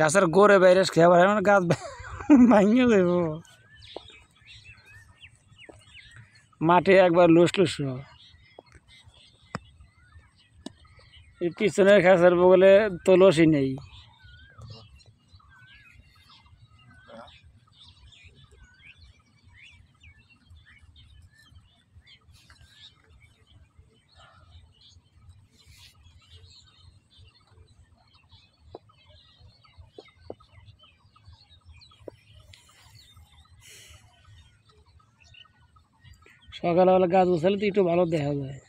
গাছের গোড়ে বাইরে খেয়ে পারে মানে গাছ ভাঙিয়ে যাইব মাঠে একবার লুস লুস এই পিছনের গাছের বগলে তলসই নেই সকালবেলা গাছ উছালে তো একটু ভালো দেখা যায়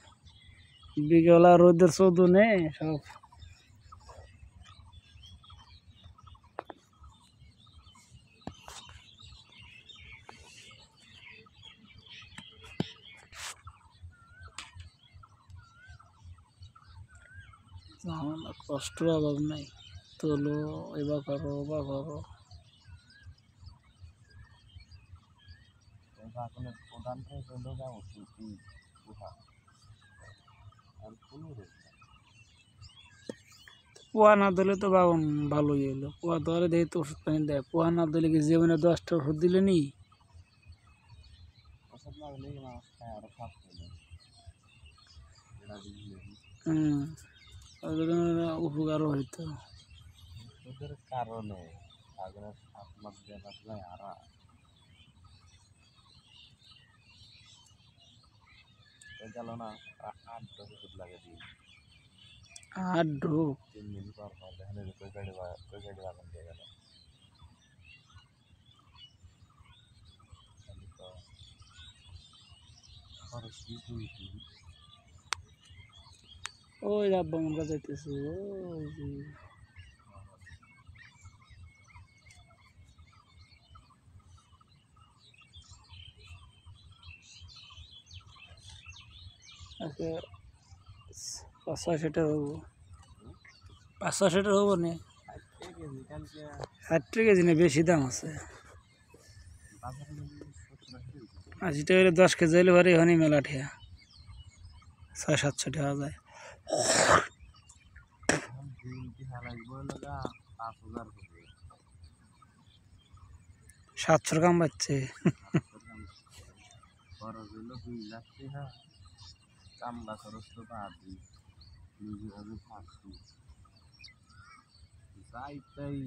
বিকেলবেলা রোদের চৌদনে সব কষ্টের অভাব নাই তোলো এবার করো বা করো পোয়া না দিলে তো বাবন ভালোই হলো পোয়া ধরে দেখি তো ওষুধ পানি দেয় পোয়া না দিলে কি জীবনে 10টা ওষুধ দিলে নি উপকারও হইতো কারণে গেল না 8 ওষুধ লাগে দিই 8 ঢোক 3 দিন পর পর দেখেন কই গাড়ি বাগান দিয়ে গেল ওই রাব্বা আমরা যাইতেছি ওই যে আজকে 500 টাকা হবো 500 টাকা হবো না 60 কেজি না বেশি দাম আছে 80 টাকা হলে 10 কেজি হলে পরে এখানে মেলা ঠিয়া 600-700 টাকা যায় 700 কাম পাচ্ছে কামলা খরচ তো বাদি নিজেভাবে থাকছি যাই তাই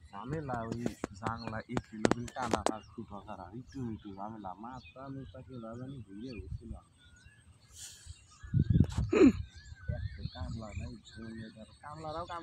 ঝামেলা ওই জাংলা একটু লোকের টানা আর ফুটো খারা একটু ঝামেলা মাথা আমি তাকে জানি ঘুরিয়ে গেছিলাম কামলা নাই কামলারাও কাম